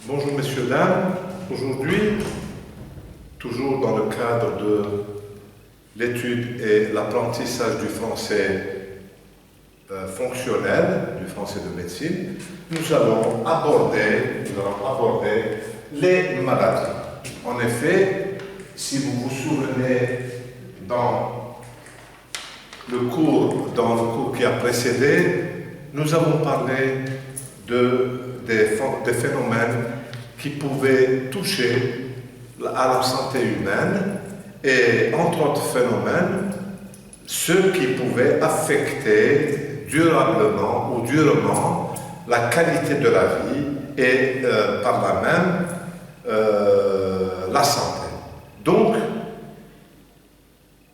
Bonjour messieurs, dames. Aujourd'hui, toujours dans le cadre de l'étude et l'apprentissage du français fonctionnel, du français de médecine, nous allons aborder les maladies. En effet, si vous vous souvenez dans le cours qui a précédé, nous avons parlé des phénomènes qui pouvaient toucher à la santé humaine et, entre autres phénomènes, ceux qui pouvaient affecter durablement ou durement la qualité de la vie et par là même la santé. Donc,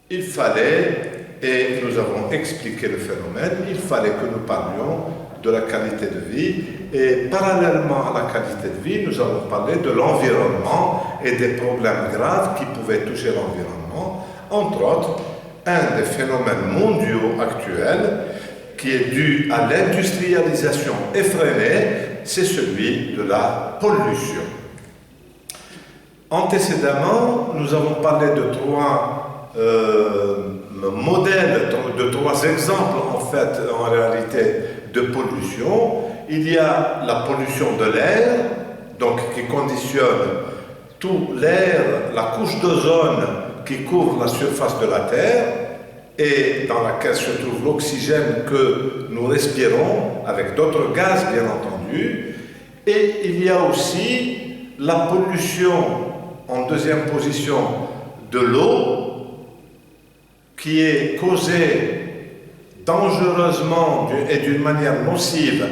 il fallait, et nous avons expliqué le phénomène, il fallait que nous parlions de la qualité de vie, et parallèlement à la qualité de vie, nous avons parlé de l'environnement et des problèmes graves qui pouvaient toucher l'environnement, entre autres, un des phénomènes mondiaux actuels qui est dû à l'industrialisation effrénée, c'est celui de la pollution. Antécédemment, nous avons parlé de trois modèles, de trois exemples en réalité de pollution. Il y a la pollution de l'air, donc qui conditionne tout l'air, la couche d'ozone qui couvre la surface de la Terre et dans laquelle se trouve l'oxygène que nous respirons, avec d'autres gaz bien entendu. Et il y a aussi la pollution en deuxième position de l'eau, qui est causée dangereusement et d'une manière nocive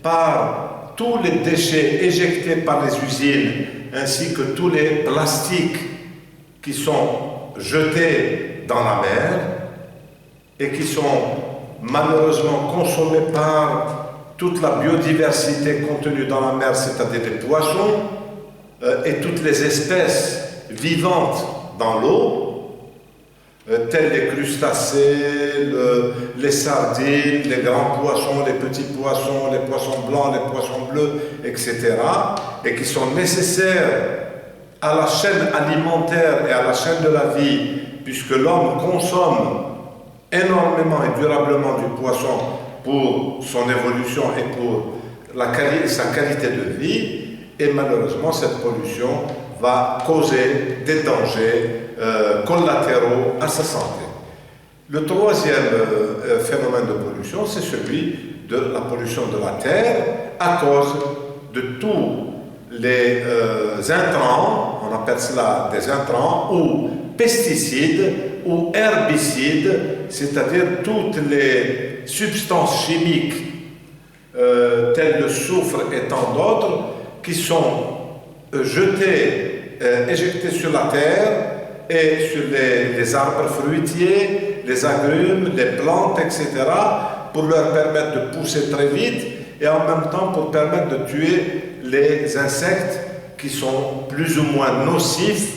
par tous les déchets éjectés par les usines, ainsi que tous les plastiques qui sont jetés dans la mer et qui sont malheureusement consommés par toute la biodiversité contenue dans la mer, c'est-à-dire les poissons et toutes les espèces vivantes dans l'eau, tels les crustacés, les sardines, les grands poissons, les petits poissons, les poissons blancs, les poissons bleus, etc., et qui sont nécessaires à la chaîne alimentaire et à la chaîne de la vie, puisque l'homme consomme énormément et durablement du poisson pour son évolution et pour sa qualité de vie, et malheureusement cette pollution va causer des dangers collatéraux à sa santé. Le troisième phénomène de pollution, c'est celui de la pollution de la terre à cause de tous les intrants, on appelle cela des intrants, ou pesticides ou herbicides, c'est-à-dire toutes les substances chimiques telles le soufre et tant d'autres qui sont éjectées sur la terre et sur les arbres fruitiers, les agrumes, les plantes, etc., pour leur permettre de pousser très vite et en même temps pour permettre de tuer les insectes qui sont plus ou moins nocifs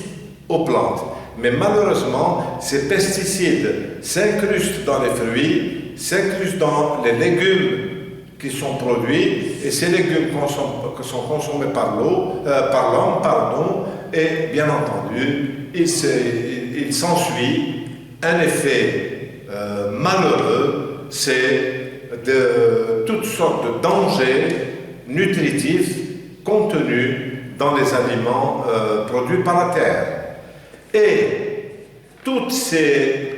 aux plantes. Mais malheureusement, ces pesticides s'incrustent dans les fruits, s'incrustent dans les légumes qui sont produits, et ces légumes sont consommés par l'homme, et bien entendu, il s'ensuit un effet malheureux, c'est de toutes sortes de dangers nutritifs contenus dans les aliments produits par la terre. Et tous ces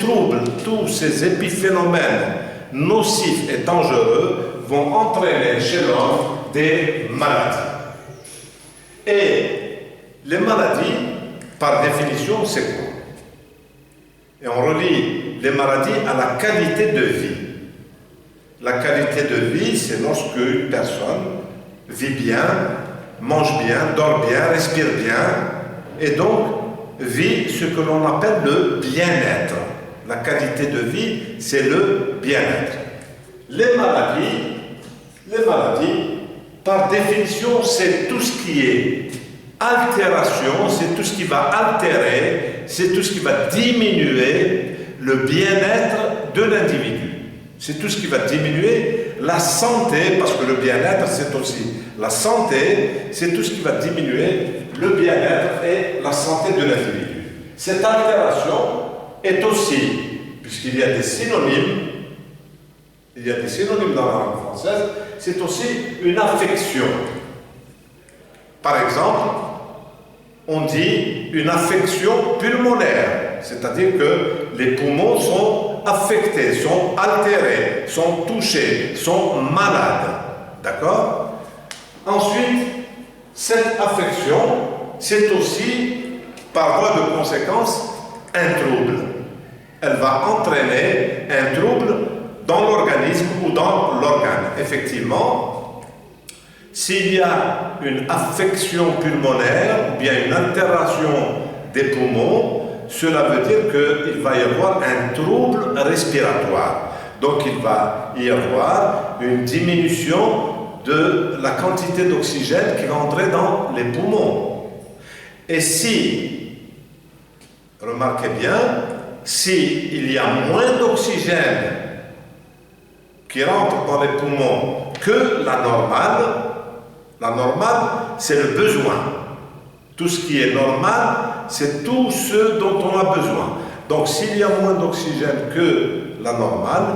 troubles, tous ces épiphénomènes nocifs et dangereux vont entraîner chez l'homme des maladies. Et les maladies, par définition, c'est quoi? Et on relie les maladies à la qualité de vie. La qualité de vie, c'est lorsque une personne vit bien, mange bien, dort bien, respire bien, et donc vit ce que l'on appelle le bien-être. La qualité de vie, c'est le bien-être. Les maladies, par définition, c'est tout ce qui est altération, c'est tout ce qui va altérer, c'est tout ce qui va diminuer le bien-être de l'individu. C'est tout ce qui va diminuer la santé, parce que le bien-être, c'est aussi la santé, c'est tout ce qui va diminuer le bien-être et la santé de l'individu. Cette altération est aussi, puisqu'il y a des synonymes, dans la langue française, c'est aussi une affection. Par exemple, on dit une affection pulmonaire, c'est-à-dire que les poumons sont affectés, sont altérés, sont touchés, sont malades. D'accord? Ensuite, cette affection, c'est aussi, par voie de conséquence, un trouble. Elle va entraîner un trouble dans l'organisme ou dans l'organe. Effectivement, s'il y a une affection pulmonaire ou bien une altération des poumons, cela veut dire qu'il va y avoir un trouble respiratoire. Donc il va y avoir une diminution de la quantité d'oxygène qui va entrer dans les poumons. Et si, remarquez bien, s'il y a moins d'oxygène qui rentre dans les poumons que la normale, c'est le besoin. Tout ce qui est normal, c'est tout ce dont on a besoin. Donc, s'il y a moins d'oxygène que la normale,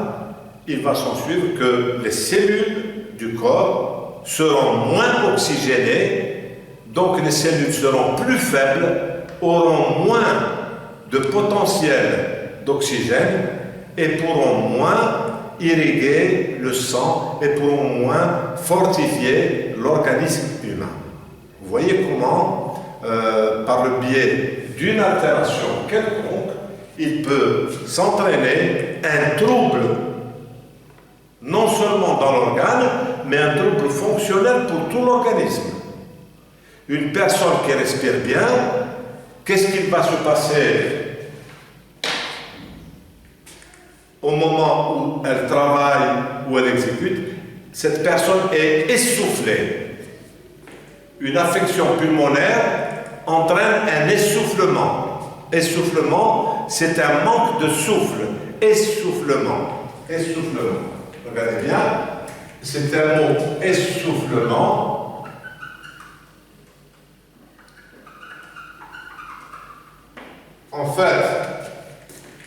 il va s'en suivre que les cellules du corps seront moins oxygénées, donc les cellules seront plus faibles, auront moins de potentiel d'oxygène et pourront moins irriguer le sang et pourront moins fortifier l'organisme humain. Vous voyez comment, par le biais d'une altération quelconque, il peut s'entraîner un trouble, non seulement dans l'organe, mais un trouble fonctionnel pour tout l'organisme. Une personne qui respire bien, qu'est-ce qui va se passer au moment où elle travaille, où elle exécute? Cette personne est essoufflée. Une affection pulmonaire entraîne un essoufflement. Essoufflement, c'est un manque de souffle. Essoufflement. Essoufflement. Regardez bien, c'est un mot essoufflement. En fait,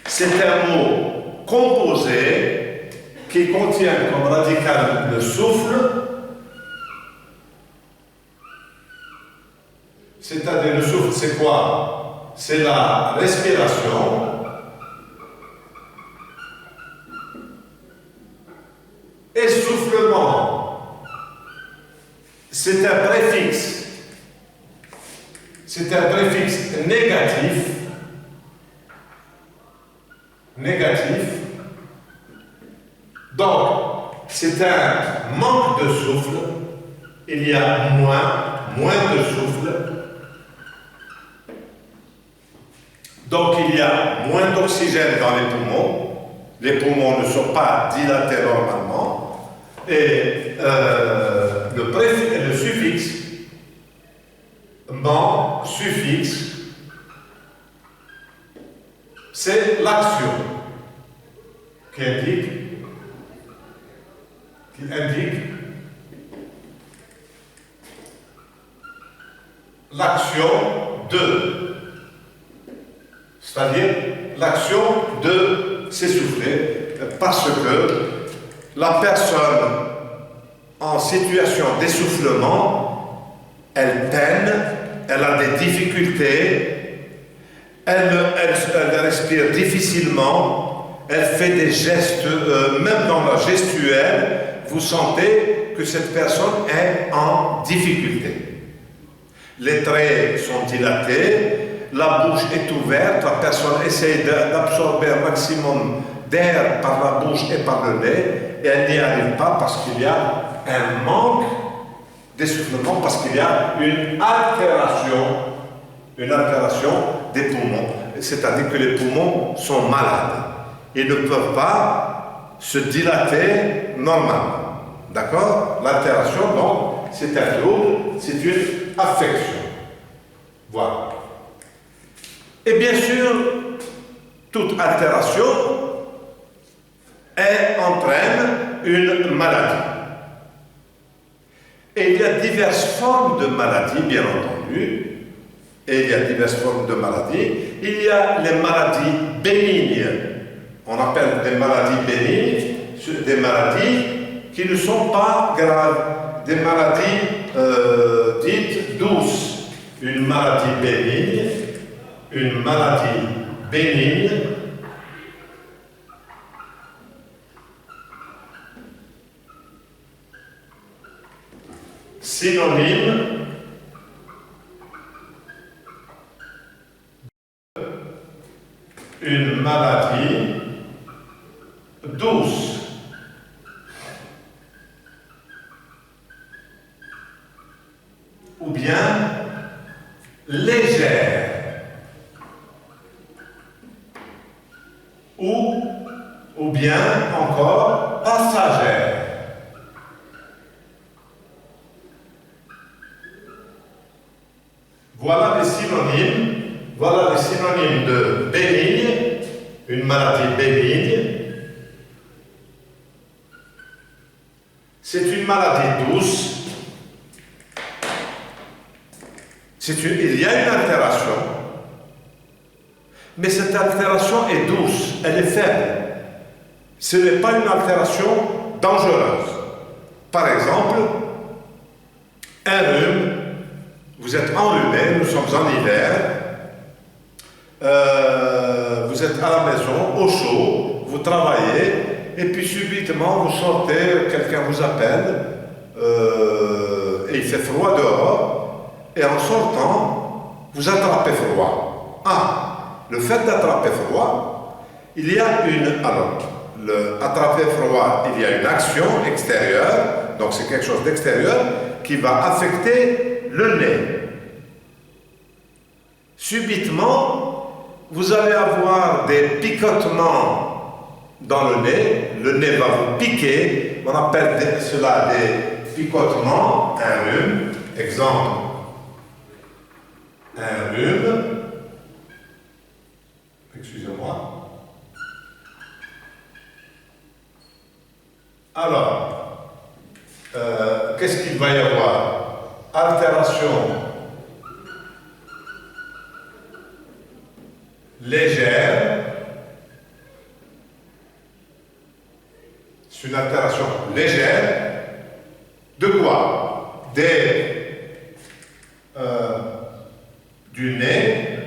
c'est un mot composé qui contient comme radical le souffle, c'est-à-dire le souffle, c'est quoi? C'est la respiration. Essoufflement, c'est un préfixe. C'est un préfixe négatif. Donc, c'est un manque de souffle. Il y a moins de souffle. Donc, il y a moins d'oxygène dans les poumons. Les poumons ne sont pas dilatés normalement. Et le suffixe, suffixe, c'est l'action qui indique l'action de, c'est-à-dire l'action de s'essouffler, parce que la personne en situation d'essoufflement, elle peine, elle a des difficultés, elle respire difficilement, elle fait des gestes, même dans la gestuelle, vous sentez que cette personne est en difficulté. Les traits sont dilatés, la bouche est ouverte, la personne essaie d'absorber un maximum d'air par la bouche et par le nez, et elle n'y arrive pas parce qu'il y a un manque d'essoufflement, parce qu'il y a une altération des poumons, c'est-à-dire que les poumons sont malades. Ils ne peuvent pas se dilater normalement. D'accord? L'altération, donc, c'est un trouble, c'est une affection. Voilà. Et bien sûr, toute altération et entraîne une maladie. Et il y a diverses formes de maladies, bien entendu. Et il y a diverses formes de maladies. Il y a les maladies bénignes. On appelle des maladies bénignes, des maladies qui ne sont pas graves, des maladies dites douces. Une maladie bénigne, synonyme une maladie douce. Ou bien légère. Ou bien encore passagère. Voilà les synonymes de bénigne, une maladie bénigne. C'est une maladie douce. Il y a une altération, mais cette altération est douce, elle est faible. Ce n'est pas une altération dangereuse. Par exemple, un rhume, vous êtes enrhumé, nous sommes en hiver, vous êtes à la maison, au chaud, vous travaillez, et puis subitement vous sortez, quelqu'un vous appelle, et il fait froid dehors, et en sortant, vous attrapez froid. Le fait d'attraper froid, il y a attraper froid, il y a une action extérieure, donc c'est quelque chose d'extérieur qui va affecter le nez. Subitement, vous allez avoir des picotements dans le nez va vous piquer, on appelle cela des picotements, un rhume, exemple, un rhume, excusez-moi. Alors, qu'est-ce qu'il va y avoir? Altération légère. C'est une altération légère. De quoi? Du nez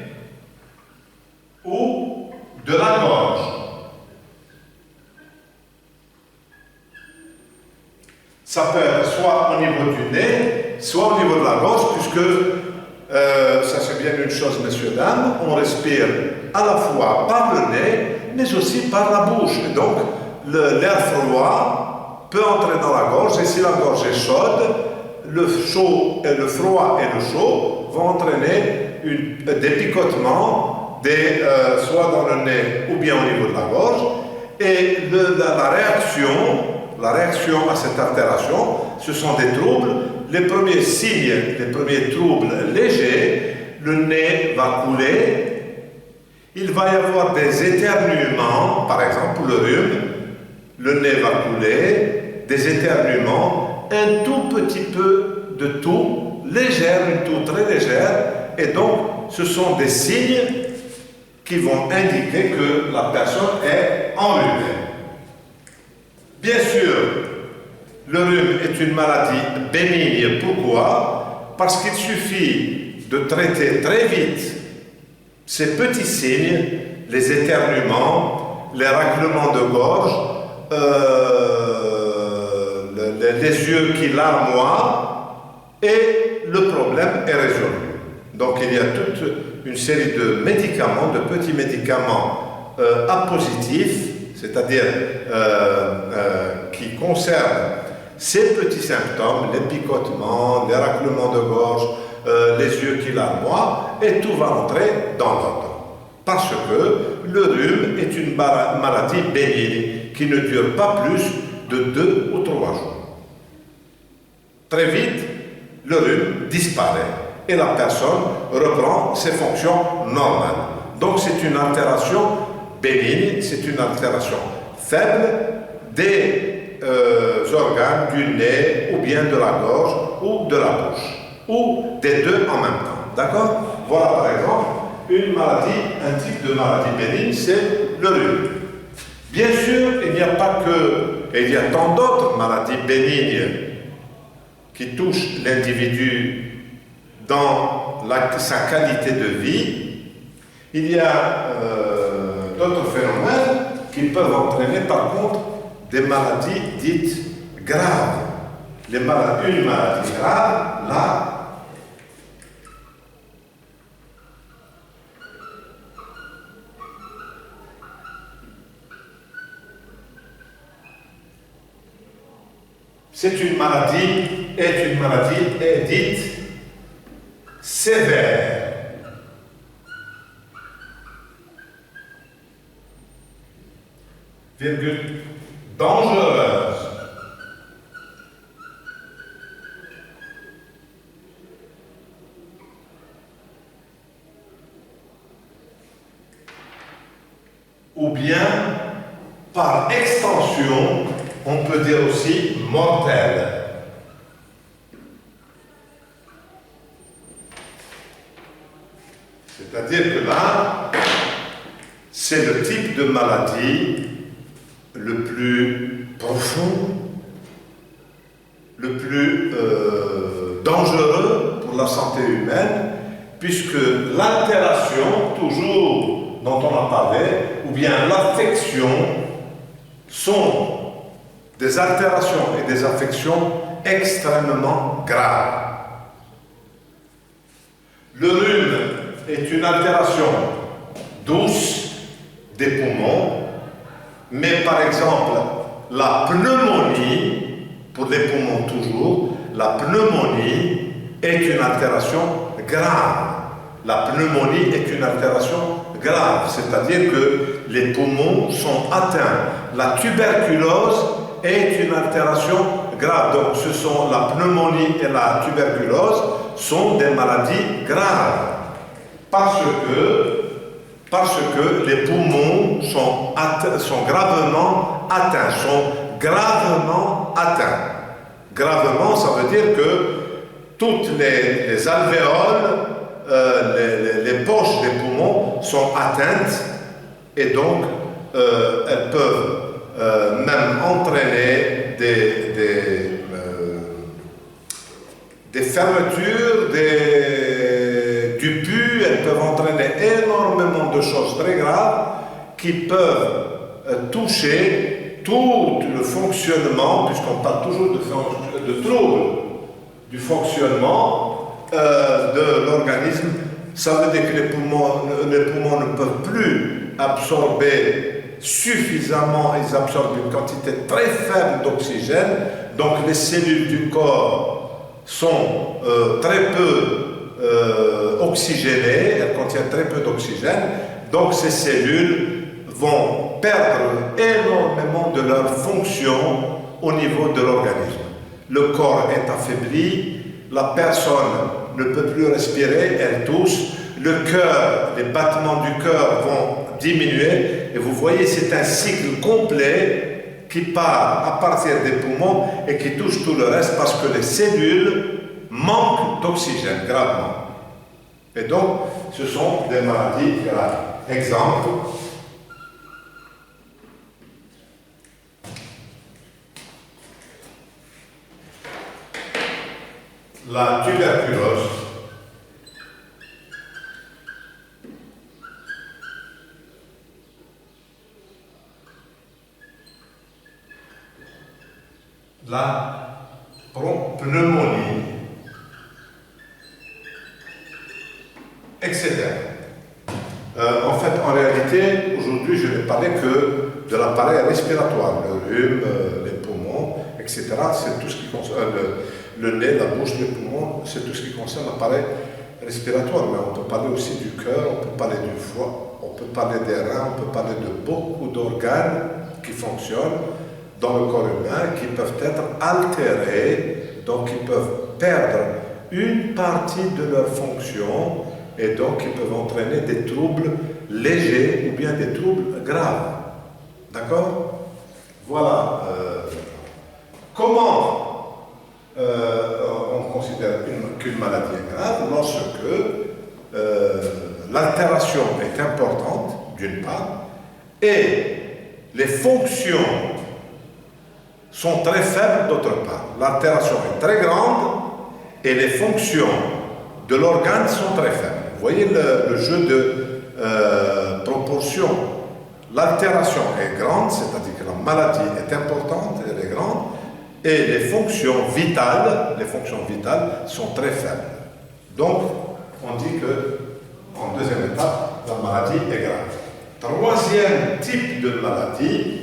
ou de la gorge. Ça peut être soit au niveau du nez, soit au niveau de la gorge, puisque, ça c'est bien une chose, messieurs, dames, on respire à la fois par le nez, mais aussi par la bouche. Et donc, l'air froid peut entrer dans la gorge, et si la gorge est chaude, le chaud et le froid et le chaud vont entraîner des picotements, soit dans le nez ou bien au niveau de la gorge, et la réaction à cette altération, ce sont des troubles. Les premiers signes, les premiers troubles légers, le nez va couler, il va y avoir des éternuements, par exemple le rhume, le nez va couler, des éternuements, un tout petit peu de toux, légère, une toux très légère, et donc ce sont des signes qui vont indiquer que la personne est enrhumée. Bien sûr, le rhume est une maladie bénigne. Pourquoi? Parce qu'il suffit de traiter très vite ces petits signes, les éternuements, les raclements de gorge, les yeux qui larmoient, et le problème est résolu. Donc il y a toute une série de médicaments, de petits médicaments appositifs, c'est-à-dire qui concernent ces petits symptômes, les picotements, les raclements de gorge, les yeux qui larmoient, et tout va entrer dans l'ordre. Parce que le rhume est une maladie bénigne qui ne dure pas plus de 2 ou 3 jours. Très vite, le rhume disparaît et la personne reprend ses fonctions normales. Donc c'est une altération bénigne, c'est une altération faible, des organes du nez ou bien de la gorge ou de la bouche, ou des deux en même temps. D'accord? Voilà par exemple une maladie, un type de maladie bénigne, c'est le rhume. Bien sûr, il n'y a pas que, et il y a tant d'autres maladies bénignes qui touchent l'individu dans sa qualité de vie. Il y a d'autres phénomènes qui peuvent entraîner par contre des maladies dites graves. Une maladie grave, là, c'est une maladie dite sévère. Virgule, dangereuse. Ou bien, par extension, on peut dire aussi mortelle. C'est-à-dire que là, c'est le type de maladie le plus profond, le plus dangereux pour la santé humaine, puisque l'altération, toujours dont on a parlé, ou bien l'affection, sont des altérations et des affections extrêmement graves. Le rhume est une altération douce des poumons, mais par exemple, la pneumonie, pour les poumons toujours, la pneumonie est une altération grave. La pneumonie est une altération grave, c'est-à-dire que les poumons sont atteints. La tuberculose est une altération grave. Donc, la pneumonie et la tuberculose sont des maladies graves parce que les poumons sont gravement atteints. Gravement, ça veut dire que toutes les alvéoles, les poches des poumons sont atteintes et donc elles peuvent même entraîner des fermetures, du pus, elles peuvent entraîner énormément de choses très graves qui peuvent toucher tout le fonctionnement, puisqu'on parle toujours de troubles du fonctionnement de l'organisme. Ça veut dire que les poumons ne peuvent plus absorber suffisamment, ils absorbent une quantité très faible d'oxygène, donc les cellules du corps sont très peu oxygénées, elles contiennent très peu d'oxygène, donc ces cellules vont perdre énormément de leur fonction au niveau de l'organisme. Le corps est affaibli, la personne ne peut plus respirer, elle tousse, le cœur, les battements du cœur vont diminuer, et vous voyez, c'est un cycle complet qui part à partir des poumons et qui touche tout le reste parce que les cellules manquent d'oxygène gravement. Et donc, ce sont des maladies graves. Exemple, la tuberculose. La pneumonie, etc. En fait, en réalité, aujourd'hui, je n'ai parlé que de l'appareil respiratoire, le rhume, les poumons, etc. C'est tout ce qui concerne le nez, la bouche, les poumons, c'est tout ce qui concerne l'appareil respiratoire. Mais on peut parler aussi du cœur, on peut parler du foie, on peut parler des reins, on peut parler de beaucoup d'organes qui fonctionnent dans le corps humain, qui peuvent être altérés, donc ils peuvent perdre une partie de leur fonction et donc ils peuvent entraîner des troubles légers ou bien des troubles graves. D'accord? Voilà. Comment on considère qu'une maladie est grave? Lorsque l'altération est importante, d'une part, et les fonctions sont très faibles, d'autre part. L'altération est très grande et les fonctions de l'organe sont très faibles. Vous voyez le jeu de proportion. L'altération est grande, c'est-à-dire que la maladie est importante, elle est grande, et les fonctions vitales sont très faibles. Donc, on dit que, en deuxième étape, la maladie est grave. Troisième type de maladie,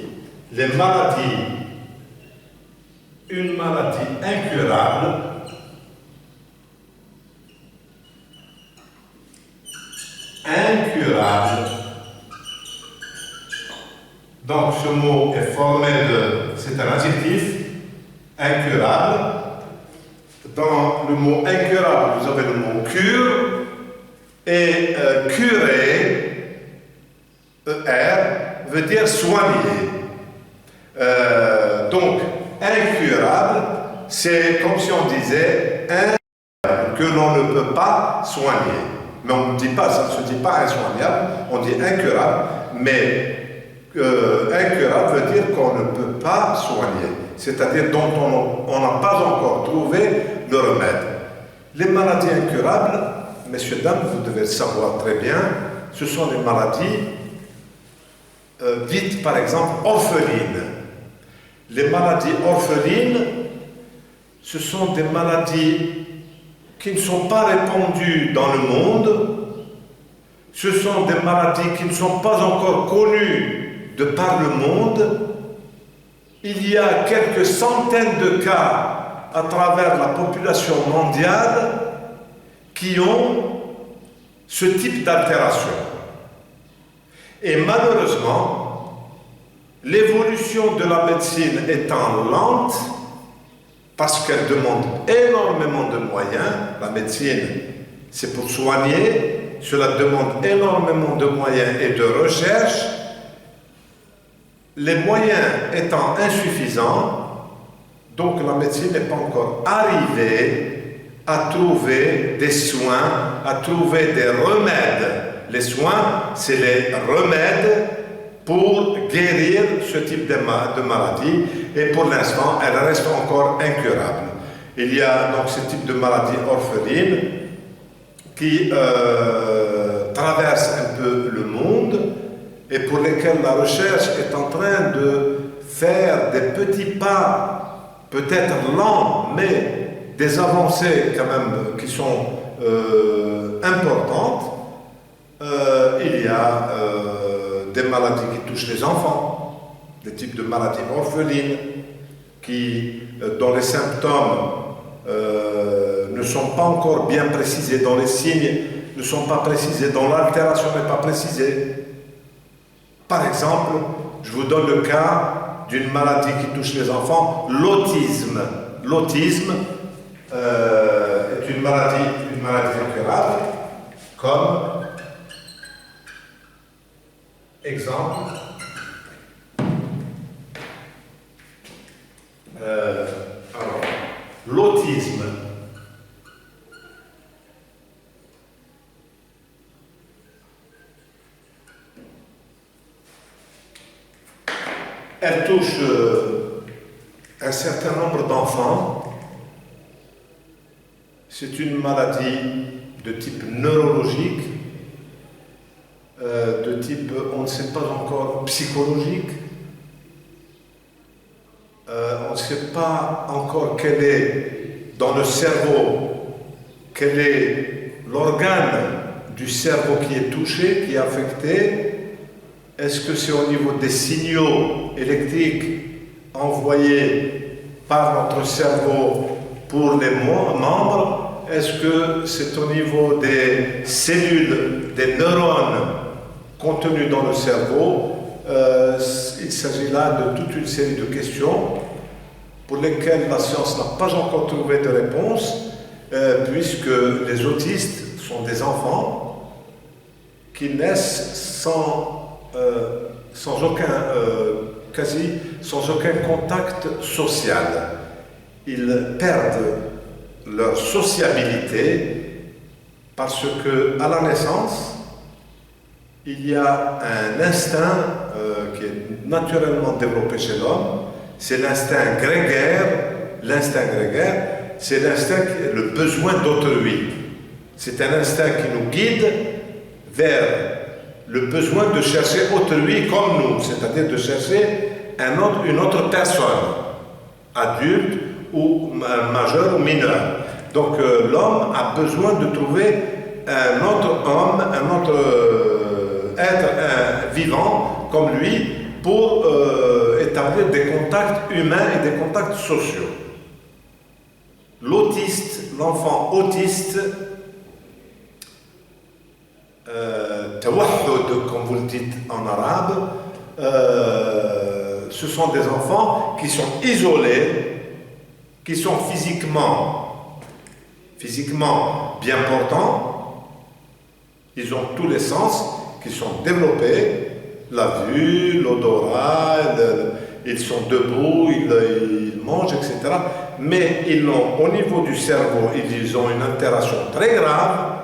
les maladies, une maladie incurable, Donc ce mot est formé c'est un adjectif, incurable. Dans le mot incurable, vous avez le mot cure, et curer, ER, veut dire soigner. Donc, incurable, c'est comme si on disait que l'on ne peut pas soigner. Mais on ne dit pas, ça ne se dit pas insoignable, on dit incurable, mais incurable veut dire qu'on ne peut pas soigner, c'est-à-dire dont on n'a pas encore trouvé le remède. Les maladies incurables, messieurs, dames, vous devez le savoir très bien, ce sont des maladies dites par exemple orphelines. Les maladies orphelines, ce sont des maladies qui ne sont pas répandues dans le monde, ce sont des maladies qui ne sont pas encore connues de par le monde. Il y a quelques centaines de cas à travers la population mondiale qui ont ce type d'altération. Et malheureusement, l'évolution de la médecine étant lente, parce qu'elle demande énormément de moyens, la médecine, c'est pour soigner, cela demande énormément de moyens et de recherche. Les moyens étant insuffisants, donc la médecine n'est pas encore arrivée à trouver des soins, à trouver des remèdes. Les soins, c'est les remèdes pour guérir ce type de maladie, et pour l'instant, elle reste encore incurable. Il y a donc ce type de maladie orpheline qui traverse un peu le monde et pour lesquelles la recherche est en train de faire des petits pas, peut-être lents, mais des avancées quand même qui sont importantes. Il y a des maladies qui touchent les enfants, des types de maladies orphelines dont les symptômes ne sont pas encore bien précisés, dont les signes ne sont pas précisés, dont l'altération n'est pas précisée. Par exemple, je vous donne le cas d'une maladie qui touche les enfants, l'autisme. L'autisme est une maladie incurable, comme exemple, alors, l'autisme. Elle touche un certain nombre d'enfants. C'est une maladie de type neurologique, de type, on ne sait pas encore, psychologique. On ne sait pas encore quel est, dans le cerveau, quel est l'organe du cerveau qui est touché, qui est affecté. Est-ce que c'est au niveau des signaux électriques envoyés par notre cerveau pour les membres? Est-ce que c'est au niveau des cellules, des neurones contenus dans le cerveau? Il s'agit là de toute une série de questions pour lesquelles la science n'a pas encore trouvé de réponse, puisque les autistes sont des enfants qui naissent sans aucun contact social. ils perdent leur sociabilité parce que à la naissance, il y a un instinct qui est naturellement développé chez l'homme, c'est l'instinct grégaire. L'instinct grégaire, c'est l'instinct, le besoin d'autrui. C'est un instinct qui nous guide vers le besoin de chercher autrui comme nous, c'est-à-dire de chercher une autre personne, adulte ou majeur ou mineur. Donc l'homme a besoin de trouver un autre homme, un autre être vivant comme lui pour établir des contacts humains et des contacts sociaux. L'autiste, l'enfant autiste, tawahhud, comme vous le dites en arabe, ce sont des enfants qui sont isolés, qui sont physiquement bien portants, ils ont tous les sens qui sont développés, la vue, l'odorat, ils sont debout, ils mangent, etc. Mais ils ont, au niveau du cerveau, ils ont une altération très grave,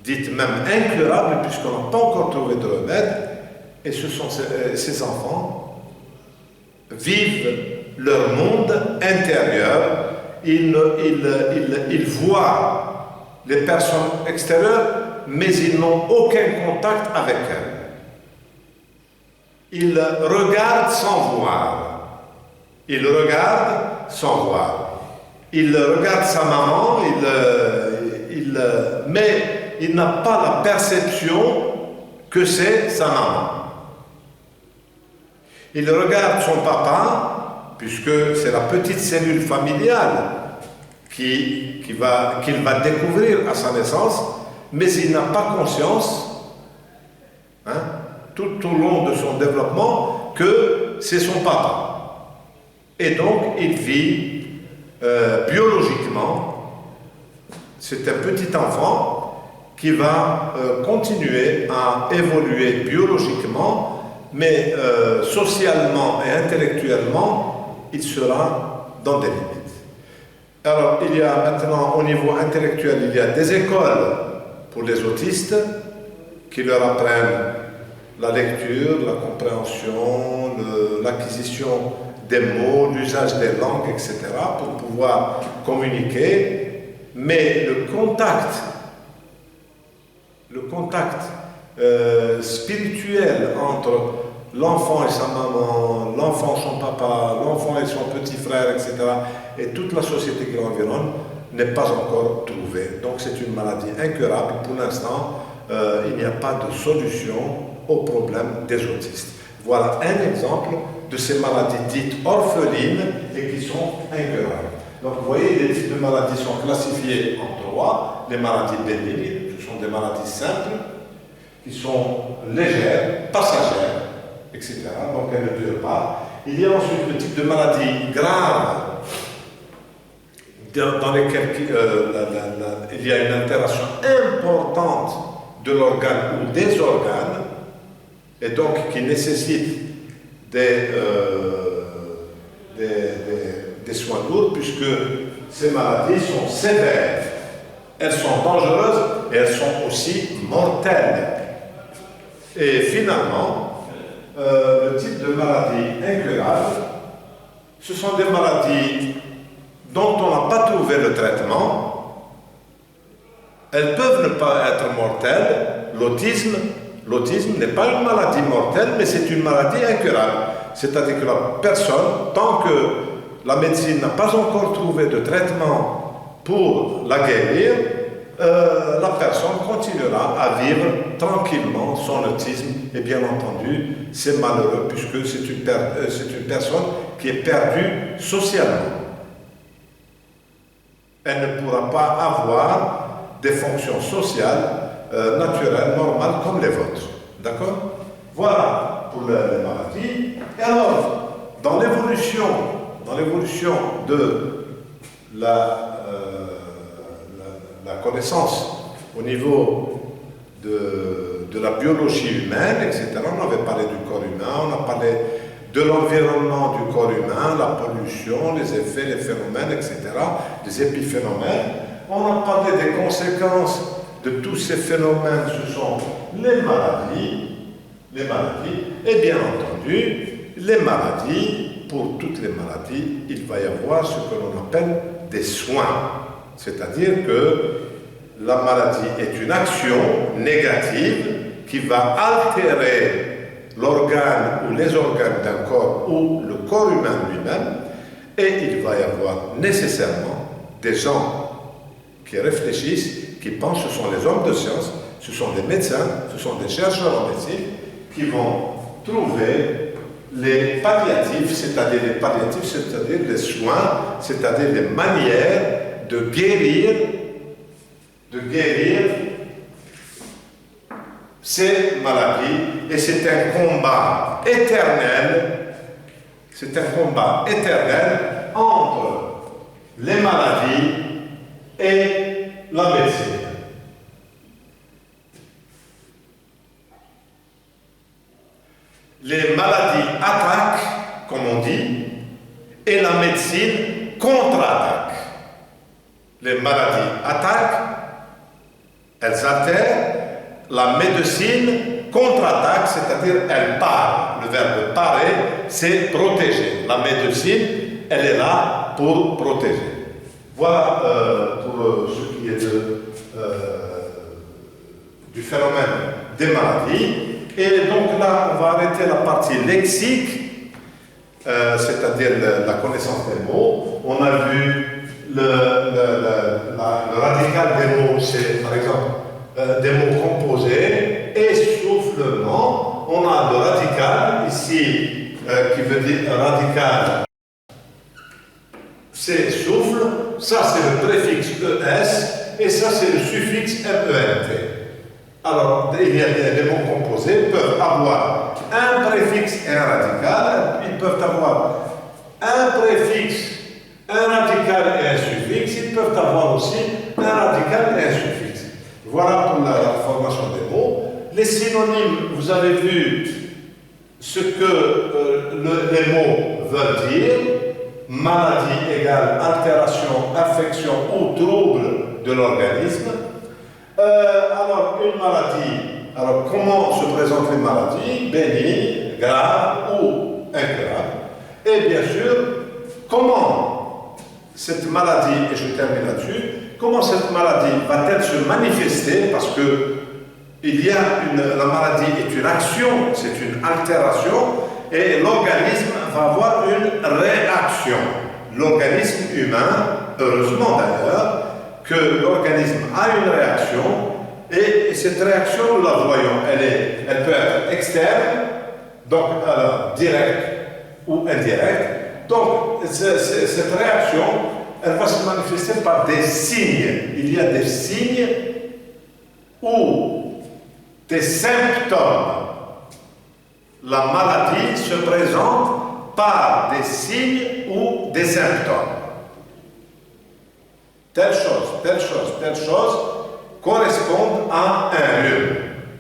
dite même incurable, puisqu'on n'a pas encore trouvé de remède. Et ce sont ces enfants vivent leur monde intérieur. Ils voient les personnes extérieures, mais ils n'ont aucun contact avec elles. Ils regardent sans voir. Il regarde sans voir. Il regarde sa maman, mais il n'a pas la perception que c'est sa maman. Il regarde son papa, puisque c'est la petite cellule familiale qu'il va découvrir à sa naissance, mais il n'a pas conscience, tout au long de son développement, que c'est son papa. Et donc, il vit biologiquement, c'est un petit enfant qui va continuer à évoluer biologiquement, mais socialement et intellectuellement, il sera dans des limites. Alors, il y a maintenant, au niveau intellectuel, il y a des écoles pour les autistes qui leur apprennent la lecture, la compréhension, l'acquisition des mots, l'usage des langues, etc., pour pouvoir communiquer, mais le contact spirituel entre l'enfant et sa maman, l'enfant et son papa, l'enfant et son petit frère, etc., et toute la société qui l'environne, n'est pas encore trouvé. Donc c'est une maladie incurable. Pour l'instant, il n'y a pas de solution au problème des autistes. Voilà un exemple de ces maladies dites orphelines et qui sont incurables. Donc vous voyez, les types de maladies sont classifiés en trois. Les maladies bénignes, ce sont des maladies simples, qui sont légères, passagères, etc. Donc elles ne durent pas. Il y a ensuite le type de maladies graves, dans lesquelles il y a une altération importante de l'organe ou des organes, et donc qui nécessite des soins lourds, puisque ces maladies sont sévères, elles sont dangereuses et elles sont aussi mortelles. Et finalement, le type de maladie incurable, ce sont des maladies dont on n'a pas trouvé le traitement. Elles peuvent ne pas être mortelles. L'autisme n'est pas une maladie mortelle, mais c'est une maladie incurable. C'est-à-dire que la personne, tant que la médecine n'a pas encore trouvé de traitement pour la guérir, la personne continuera à vivre tranquillement son autisme. Et bien entendu, c'est malheureux puisque c'est une personne qui est perdue socialement. Elle ne pourra pas avoir des fonctions sociales naturelles, normales, comme les vôtres. D'accord? Voilà pour les maladies. Et alors, dans l'évolution de la connaissance au niveau de la biologie humaine, etc., on avait parlé du corps humain, on a parlé de l'environnement du corps humain, la pollution, les effets, les phénomènes, etc., les épiphénomènes. On a parlé des conséquences de tous ces phénomènes, ce sont les maladies, et bien entendu, les maladies, pour toutes les maladies, il va y avoir ce que l'on appelle des soins. C'est-à-dire que la maladie est une action négative qui va altérer l'organe ou les organes d'un corps ou le corps humain lui-même, et il va y avoir nécessairement des gens qui réfléchissent, qui pensent, ce sont les hommes de science, ce sont des médecins, ce sont des chercheurs en médecine, qui vont trouver les palliatifs, c'est-à-dire les soins, c'est-à-dire les manières de guérir ces maladies, et c'est un combat éternel, entre les maladies et la médecine. Les maladies attaquent, comme on dit, et la médecine contre-attaque. Les maladies attaquent, elles altèrent, la médecine contre-attaque, c'est-à-dire elle part. Le verbe parer, c'est protéger. La médecine, elle est là pour protéger. Voilà pour ce qui est du phénomène des maladies. Et donc là, on va arrêter la partie lexique, c'est-à-dire la connaissance des mots. On a vu le radical des mots, c'est par exemple des mots composés, essoufflement. On a le radical ici, qui veut dire radical, c'est souffle, ça c'est le préfixe ES, et ça c'est le suffixe MENT. Alors, il y a des mots composés, peuvent avoir un préfixe et un radical, ils peuvent avoir un préfixe, un radical et un suffixe, ils peuvent avoir aussi un radical et un suffixe. Voilà pour la formation des mots. Les synonymes, vous avez vu ce que les mots veulent dire. Maladie égale altération, affection ou trouble de l'organisme. Alors, une maladie, alors comment se présentent les maladies? Bénignes, graves ou incurables. Et bien sûr, comment cette maladie, et je termine là-dessus, comment cette maladie va-t-elle se manifester? Parce que la maladie est une action, c'est une altération, et l'organisme va avoir une réaction. L'organisme humain, heureusement d'ailleurs, que l'organisme a une réaction, et cette réaction, nous la voyons, elle peut être externe, donc directe ou indirecte. Donc, cette réaction, elle va se manifester par des signes. Il y a des signes ou des symptômes. La maladie se présente par des signes ou des symptômes. Telle chose correspondent à un rhume.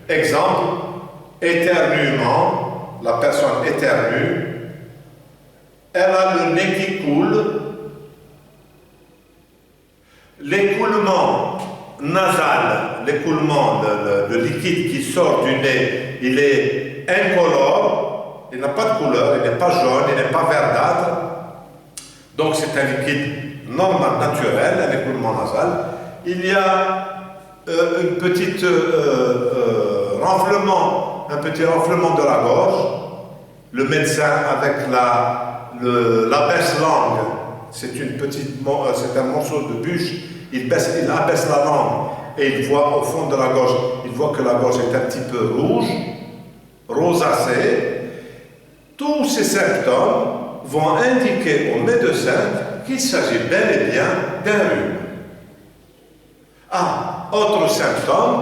Exemple, éternuement, la personne éternue, elle a le nez qui coule, l'écoulement nasal, l'écoulement, le liquide qui sort du nez, il est incolore, il n'a pas de couleur, il n'est pas jaune, il n'est pas verdâtre, donc c'est un liquide normal, naturel, un écoulement nasal. Il y a un petit renflement de la gorge. Le médecin avec l'abaisse-langue, c'est un morceau de bûche, il abaisse la langue et il voit au fond de la gorge, il voit que la gorge est un petit peu rouge, rosacée. Tous ces symptômes vont indiquer au médecin qu'il s'agit bel et bien d'un rhume. Autre symptôme,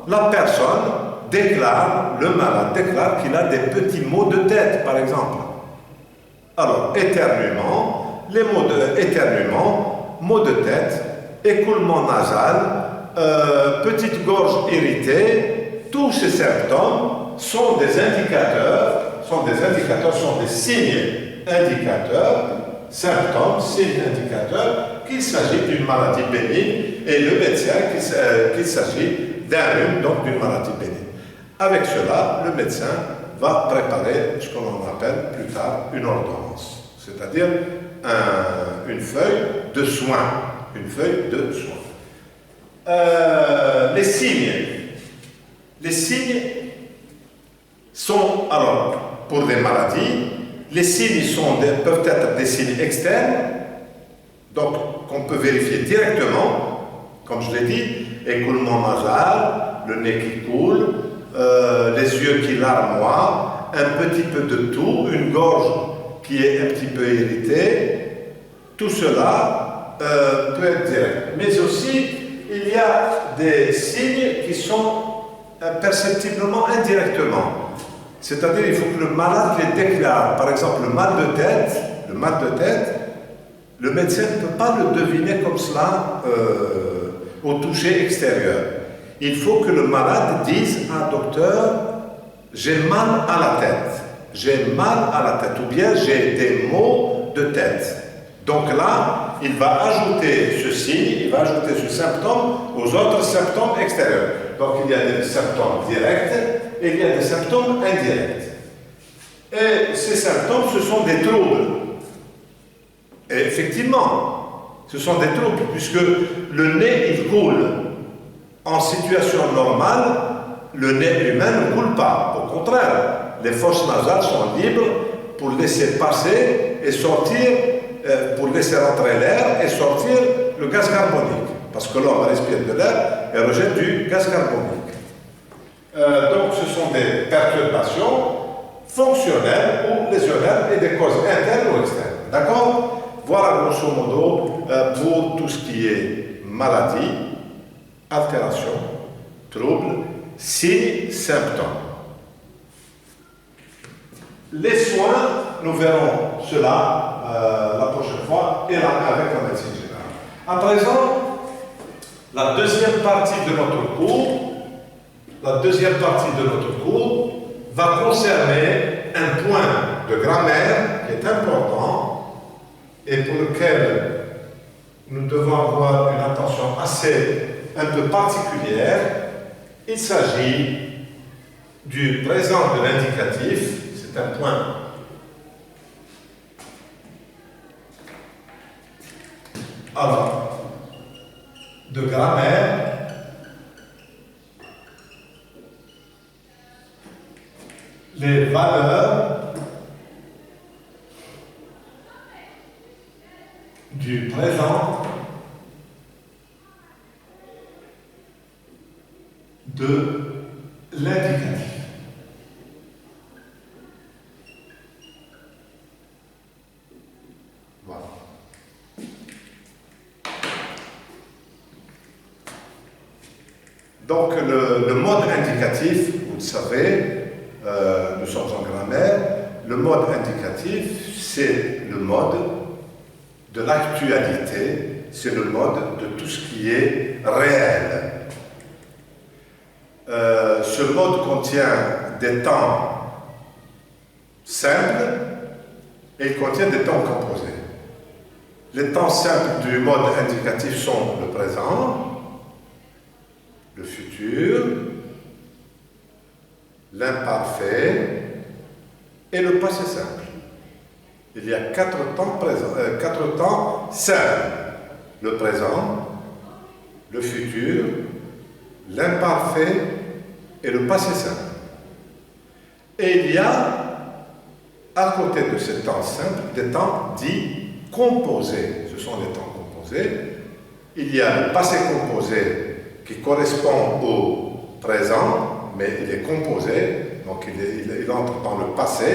la personne le malade déclare qu'il a des petits maux de tête, par exemple. Alors, éternuement, les mots d'éternuement, maux de tête, écoulement nasal, petite gorge irritée, tous ces symptômes sont des indicateurs sont des indicateurs, sont des signes indicateurs, symptômes, signes indicateurs, qu'il s'agit d'une maladie bénigne et le médecin qu'il s'agit d'un rhume, donc d'une maladie bénigne. Avec cela, le médecin va préparer ce qu'on appelle plus tard une ordonnance, c'est-à-dire une feuille de soins. Une feuille de soins. Les signes sont, alors, pour les maladies, les signes peuvent être des signes externes, donc qu'on peut vérifier directement, comme je l'ai dit, écoulement nasal, le nez qui coule, les yeux qui larmoient, un petit peu de toux, une gorge qui est un petit peu irritée. Tout cela peut être direct. Mais aussi, il y a des signes qui sont perceptiblement indirectement. C'est-à-dire il faut que le malade les déclare. Par exemple, le mal de tête, le médecin ne peut pas le deviner comme cela au toucher extérieur. Il faut que le malade dise à un docteur, j'ai mal à la tête, j'ai mal à la tête, ou bien j'ai des maux de tête. Donc là, il va ajouter ce signe, il va ajouter ce symptôme aux autres symptômes extérieurs. Donc il y a des symptômes directs et il y a des symptômes indirects. Et ces symptômes, ce sont des troubles. Et effectivement, ce sont des troubles, puisque le nez, il coule. En situation normale, le nez humain ne coule pas. Au contraire, les fosses nasales sont libres pour laisser passer et sortir, pour laisser rentrer l'air et sortir le gaz carbonique. Parce que l'homme respire de l'air et rejette du gaz carbonique. Donc ce sont des perturbations fonctionnelles ou lésionnaires et des causes internes ou externes. D'accord? Voilà grosso modo pour tout ce qui est maladie, altération, trouble, signes, symptômes. Les soins, nous verrons cela la prochaine fois et là, avec la médecine générale. À présent, la deuxième partie de notre cours, va concerner un point de grammaire qui est important et pour lequel nous devons avoir une attention un peu particulière. Il s'agit du présent de l'indicatif. C'est un point alors de grammaire les valeurs du présent de l'indicatif. Voilà. Donc le mode indicatif, vous le savez, nous sommes en grammaire, le mode indicatif, c'est le mode de l'actualité, c'est le mode de tout ce qui est réel. Ce mode contient des temps simples et il contient des temps composés. Les temps simples du mode indicatif sont le présent, le futur, l'imparfait et le passé simple. Il y a quatre temps simples. Le présent, le futur, l'imparfait et le passé simple. Et il y a, à côté de ces temps simples, des temps dits composés. Ce sont des temps composés. Il y a le passé composé qui correspond au présent, mais il est composé, donc il entre dans le passé,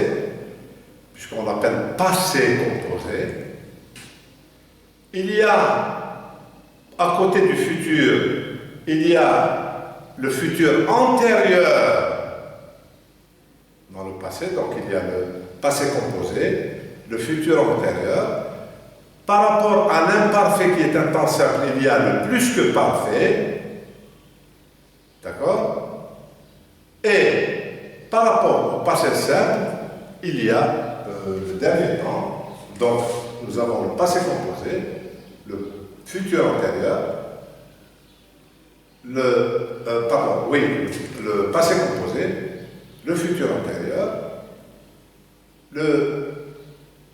puisqu'on l'appelle passé composé. Il y a, à côté du futur, il y a le futur antérieur dans le passé, donc il y a le passé composé, le futur antérieur. Par rapport à l'imparfait qui est un temps simple, il y a le plus que parfait. D'accord? Et par rapport au passé simple, il y a le dernier temps. Donc, nous avons le passé composé, le futur antérieur, le passé composé, le futur antérieur, le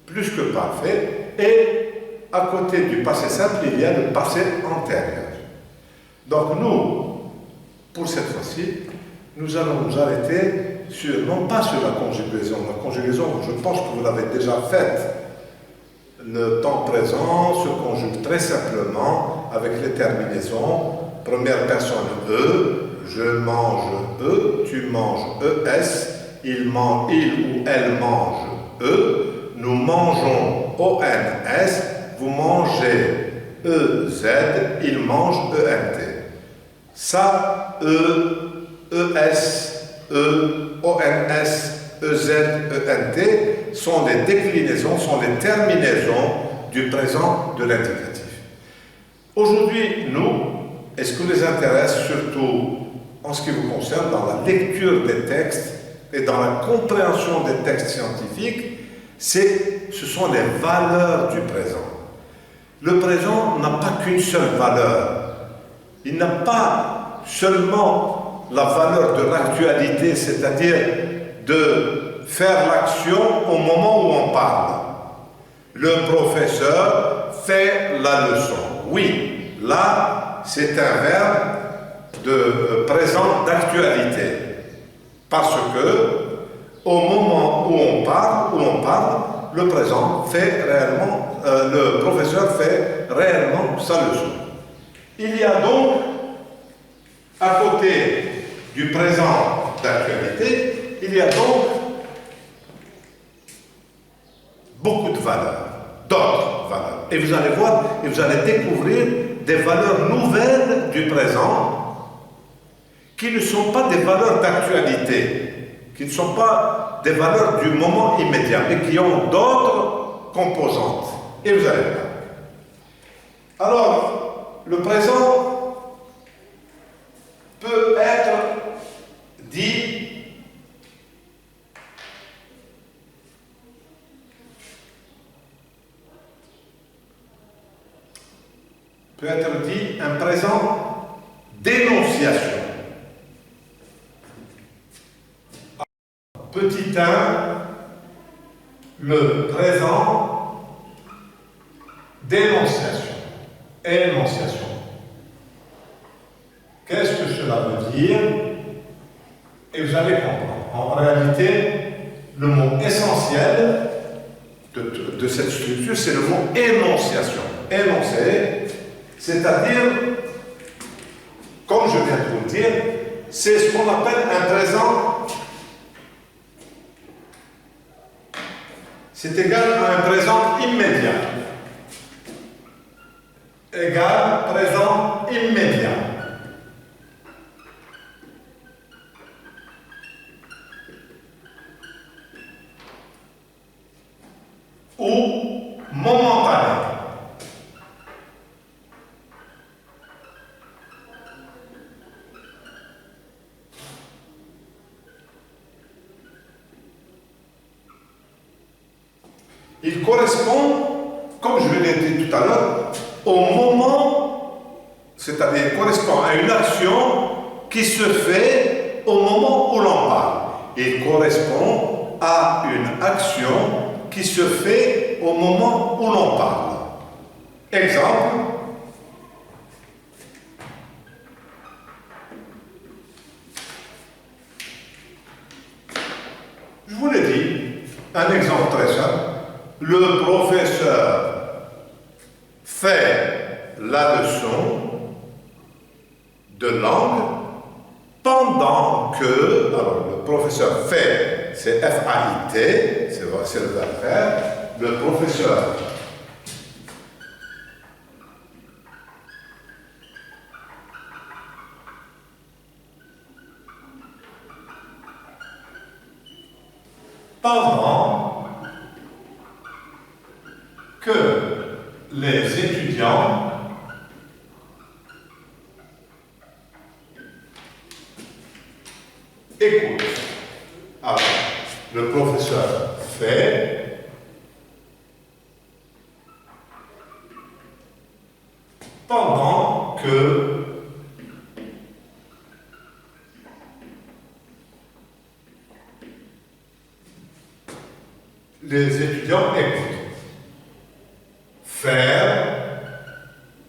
plus que parfait, et à côté du passé simple, il y a le passé antérieur. Donc nous, pour cette fois-ci, nous allons nous arrêter non pas sur la conjugaison. La conjugaison, je pense que vous l'avez déjà faite. Le temps présent se conjugue très simplement avec les terminaisons. Première personne E, je mange E, tu manges ES, il ou elle mange E, nous mangeons ONS, vous mangez EZ, il mange ENT. Ça, E, ES, E, ONS, EZ, ENT sont les déclinaisons, sont les terminaisons du présent de l'indicatif. Aujourd'hui, nous, et ce qui nous intéresse surtout en ce qui vous concerne dans la lecture des textes et dans la compréhension des textes scientifiques, ce sont les valeurs du présent. Le présent n'a pas qu'une seule valeur. Il n'a pas seulement la valeur de l'actualité, c'est-à-dire de faire l'action au moment où on parle. Le professeur fait la leçon. Oui, là, c'est un verbe de présent d'actualité. Parce que, au moment où on parle, le présent fait réellement, le professeur fait réellement sa leçon. Il y a donc, à côté du présent d'actualité, il y a donc beaucoup de valeurs, d'autres valeurs. Et vous allez voir, et vous allez découvrir des valeurs nouvelles du présent qui ne sont pas des valeurs d'actualité, qui ne sont pas des valeurs du moment immédiat, mais qui ont d'autres composantes. Et vous allez voir. Alors, le présent peut être dit un présent d'énonciation. Petit 1, le présent d'énonciation. Énonciation. Qu'est-ce que cela veut dire? Et vous allez comprendre. En réalité, le mot essentiel de cette structure, c'est le mot énonciation. Énoncer, c'est-à-dire, comme je viens de vous le dire, c'est ce qu'on appelle un présent. C'est égal à un présent immédiat. Égal présent immédiat. Ou momentané. Il correspond, comme je l'ai dit tout à l'heure, au moment, c'est-à-dire il correspond à une action qui se fait au moment où l'on parle. Il correspond à une action qui se fait au moment où l'on parle. Exemple. Je vous l'ai dit, un exemple très simple. Le professeur fait la leçon de langue pendant que, alors le professeur fait, c'est F-A-I-T, c'est le verbe faire, le professeur pendant que les étudiants écoutent. Alors, le professeur pendant que les étudiants écoutent. Faire,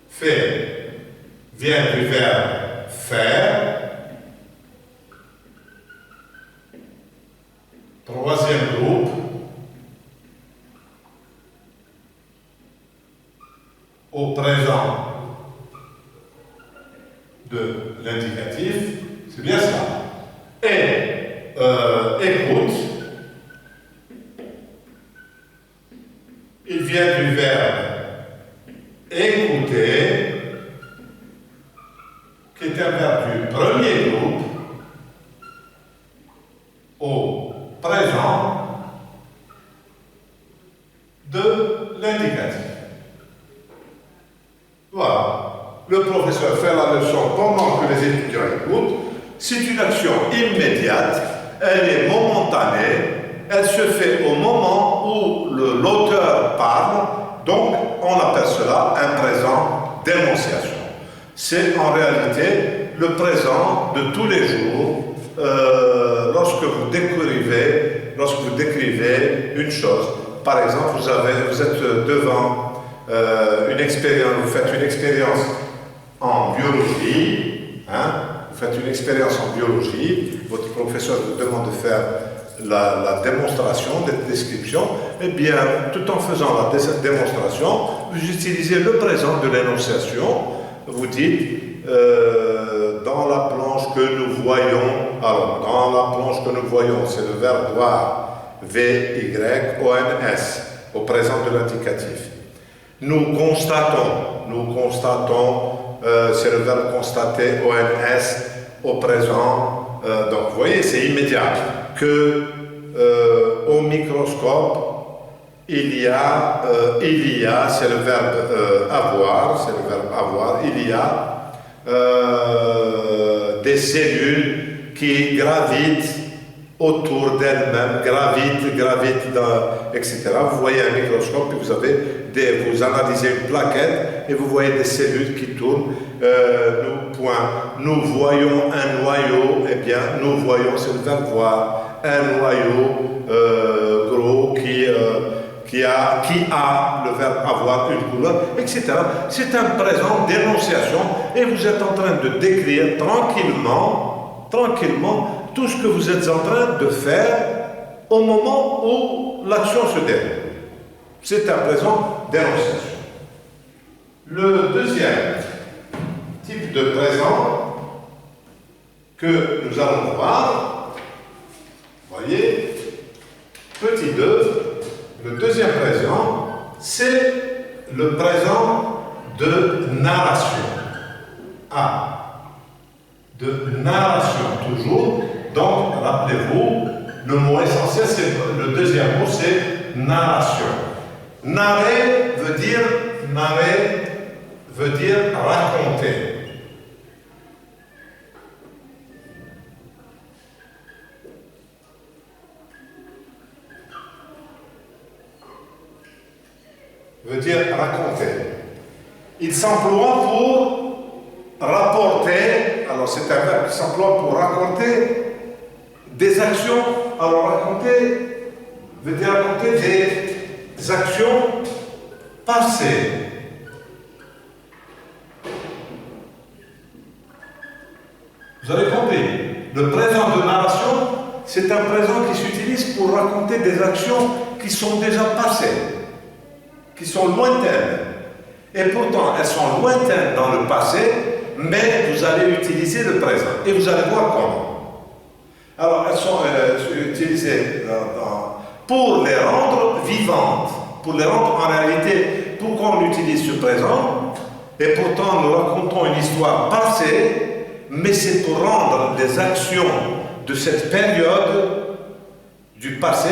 faire, vient du verbe faire. Troisième groupe, au présent de l'indicatif, c'est bien ça. Et écoute, il vient du verbe écouter, qui est un verbe du premier groupe, au présent de l'indicatif. Voilà. Le professeur fait la leçon pendant que les étudiants écoutent. C'est une action immédiate, elle est momentanée, elle se fait au moment où l'auteur parle, donc on appelle cela un présent d'énonciation. C'est en réalité le présent de tous les jours lorsque vous décrivez une chose. Par exemple, vous êtes devant une expérience, vous faites une expérience en biologie, vous faites une expérience en biologie, votre professeur vous demande de faire la démonstration, la description, et bien, tout en faisant la démonstration, vous utilisez le présent de l'énonciation, vous dites, dans la planche que nous voyons, alors, dans la planche que nous voyons, c'est le verbe voir, V-Y-O-N-S, au présent de l'indicatif. Nous constatons, c'est le verbe constater, O-N-S, au présent. Donc, vous voyez, c'est immédiat. Que au microscope, il y a, c'est le verbe avoir, il y a des cellules qui gravitent autour d'elles-mêmes, gravitent, etc. Vous voyez un microscope et vous analysez une plaquette et vous voyez des cellules qui tournent. Nous voyons un noyau, eh bien, nous voyons, c'est le verbe voir, un noyau gros qui a le verbe avoir une couleur, etc. C'est un présent d'énonciation et vous êtes en train de décrire tranquillement, tout ce que vous êtes en train de faire au moment où l'action se déroule. C'est un présent d'énonciation. Le deuxième type de présent que nous allons voir, voyez, petit 2, le deuxième présent, c'est le présent de narration. De narration toujours. Donc, rappelez-vous, le mot essentiel, le deuxième mot, c'est narration. Narrer veut dire raconter. Veut dire raconter. Il s'emploie pour rapporter, alors c'est un verbe qui s'emploie pour raconter des actions. Alors raconter veut dire raconter des actions passées. Vous avez compris? Le présent de narration, c'est un présent qui s'utilise pour raconter des actions qui sont déjà passées, qui sont lointaines. Et pourtant, elles sont lointaines dans le passé, mais vous allez utiliser le présent. Et vous allez voir comment. Alors, elles sont utilisées pour les rendre vivantes. Pour les rendre en réalité, pourquoi on utilise ce présent? Et pourtant, nous racontons une histoire passée, mais c'est pour rendre les actions de cette période du passé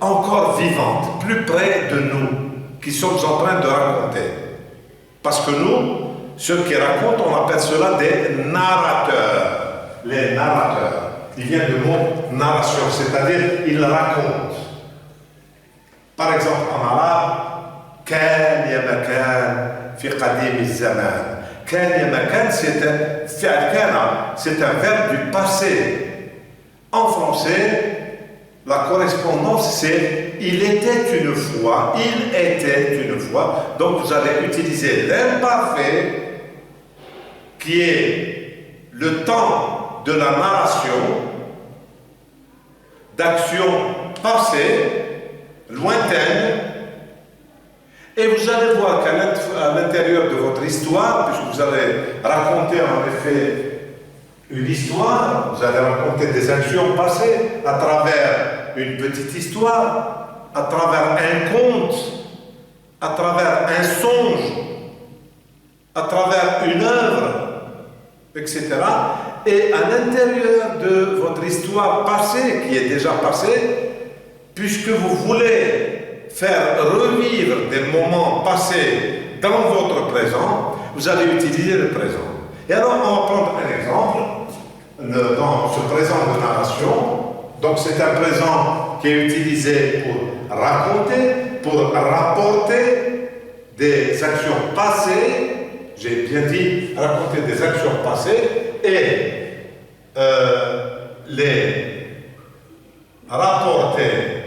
encore vivantes, plus près de nous, qui sommes en train de raconter. Parce que nous, ceux qui racontent, on appelle cela des narrateurs. Les narrateurs. Il vient du mot narration, c'est-à-dire ils racontent. Par exemple, en arabe, كان يا مكان في قديم الزمان. كان يا ما كان فعل كان c'est un verbe du passé. En français, la correspondance c'est il était une fois, il était une fois. Donc vous allez utiliser l'imparfait qui est le temps de la narration d'actions passées, lointaines, et vous allez voir qu'à l'intérieur de votre histoire, puisque vous allez raconter en effet une histoire, vous allez raconter des actions passées à travers une petite histoire, à travers un conte, à travers un songe, à travers une œuvre, etc. Et à l'intérieur de votre histoire passée, qui est déjà passée, puisque vous voulez faire revivre des moments passés dans votre présent, vous allez utiliser le présent. Et alors, on va prendre un exemple dans ce présent de narration. Donc, c'est un présent qui est utilisé pour raconter, pour rapporter des actions passées. J'ai bien dit raconter des actions passées et les rapporter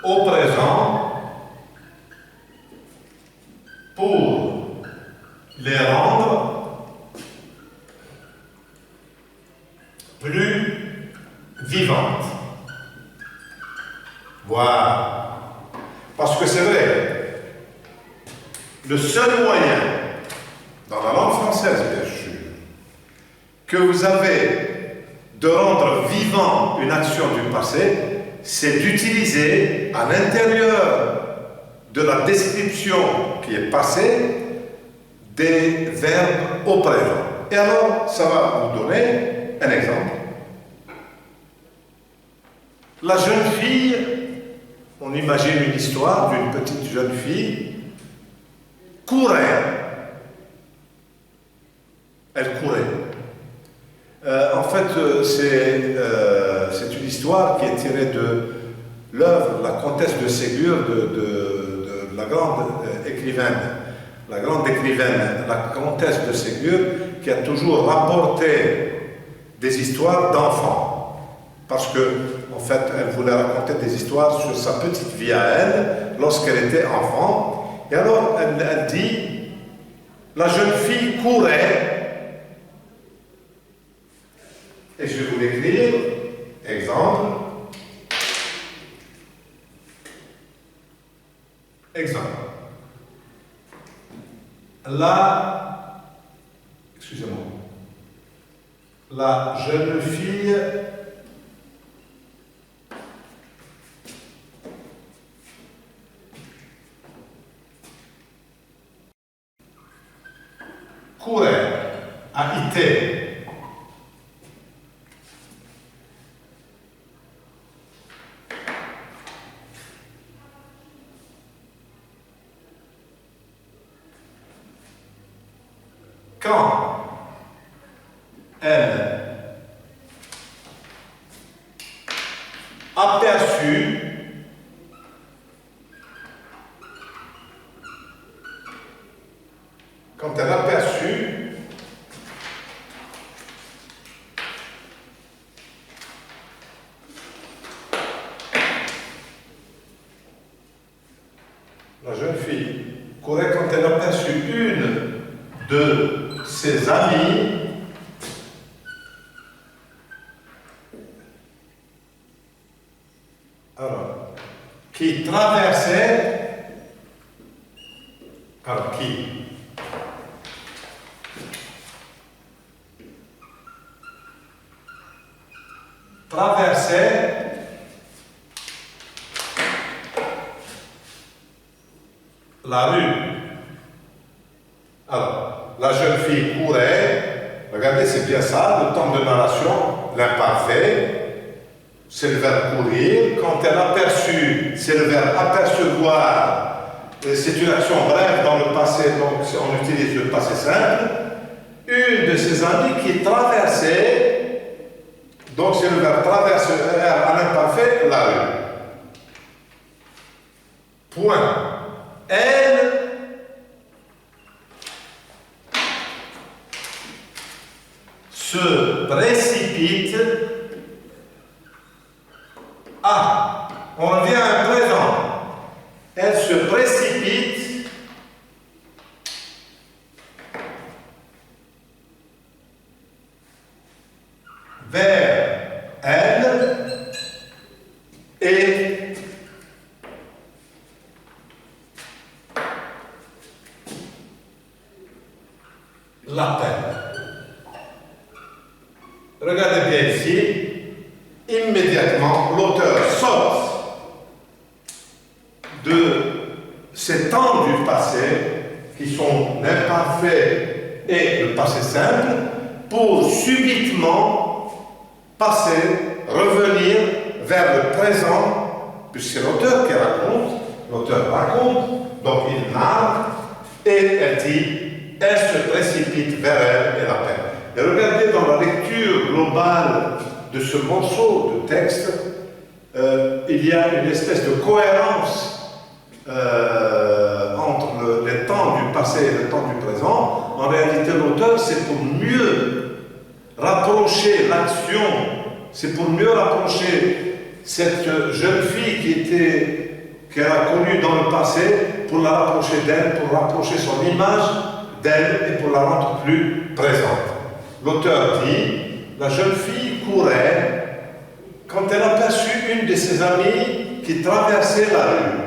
au présent pour les rendre plus vivantes. Voilà. Parce que c'est vrai, le seul moyen, dans la langue française bien sûr, que vous avez de rendre vivant une action du passé, c'est d'utiliser à l'intérieur de la description qui est passée des verbes au présent. Et alors, ça va vous donner un exemple. La jeune fille, on imagine une histoire d'une petite jeune fille, courait. Elle courait. En fait, c'est une histoire qui est tirée de l'œuvre La Comtesse de Ségur de la grande écrivaine. La grande écrivaine, la Comtesse de Ségur, qui a toujours rapporté des histoires d'enfants. Parce que, en fait, elle voulait raconter des histoires sur sa petite vie à elle, lorsqu'elle était enfant. Et alors, elle dit, la jeune fille courait. Et je vais vous l'écrire. Exemple. Exemple. Excusez-moi. La jeune fille courait à Ité. Quand elle aperçut la jeune fille courait quand elle aperçut une de ses amies qui traversait la rue. Alors, la jeune fille courait, regardez, c'est bien ça, le temps de narration, l'imparfait, c'est le verbe courir. Quand elle aperçut, c'est le verbe apercevoir, c'est une action brève dans le passé, donc on utilise le passé simple. Une de ses amies qui traversait, donc c'est le verbe traverser à l'imparfait, la rue. point. Elle se précipite à. On revient à un présent. Elle se précipite vers elle et l'appelle. Regardez bien ici, immédiatement l'auteur saute de ces temps du passé qui sont l'imparfait et le passé simple pour subitement passer, revenir vers le présent, puisque c'est l'auteur qui raconte, donc il narre et elle dit, elle se précipite vers elle et l'appelle. Et regardez dans la lecture globale de ce morceau de texte, il y a une espèce de cohérence entre les temps du passé et le temps du présent. En réalité, l'auteur, c'est pour mieux rapprocher l'action, c'est pour mieux rapprocher cette jeune fille qu'elle a connue dans le passé, pour la rapprocher d'elle, pour rapprocher son image d'elle et pour la rendre plus présente. L'auteur dit, la jeune fille courait quand elle aperçut une de ses amies qui traversait la rue.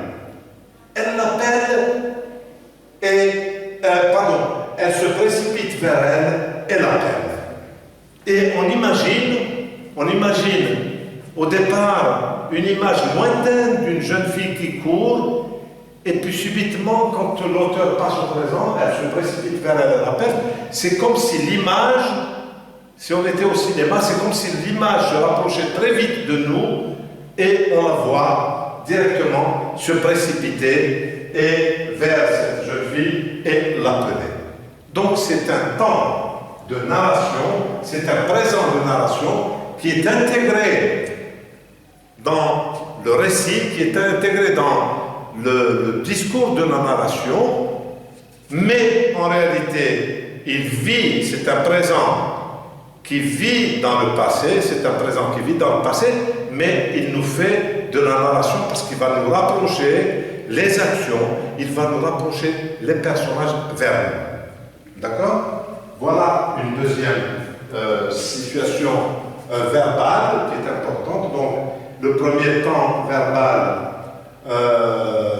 Elle l'appelle et, elle se précipite vers elle et l'appelle. Et on imagine au départ une image lointaine d'une jeune fille qui court, et puis subitement, quand l'auteur passe au présent, elle se précipite vers elle et l'appelle. C'est comme si l'image, si on était au cinéma, c'est comme si l'image se rapprochait très vite de nous et on la voit directement se précipiter et vers cette jeune fille et l'appeler. Donc c'est un temps de narration, c'est un présent de narration qui est intégré dans le récit, qui est intégré dans le discours de la narration, mais en réalité, il vit, c'est un présent qui vit dans le passé, c'est un présent qui vit dans le passé, mais il nous fait de la narration parce qu'il va nous rapprocher les actions, il va nous rapprocher les personnages vers nous. D'accord? Voilà une deuxième situation verbale qui est importante. Donc, le premier temps verbal,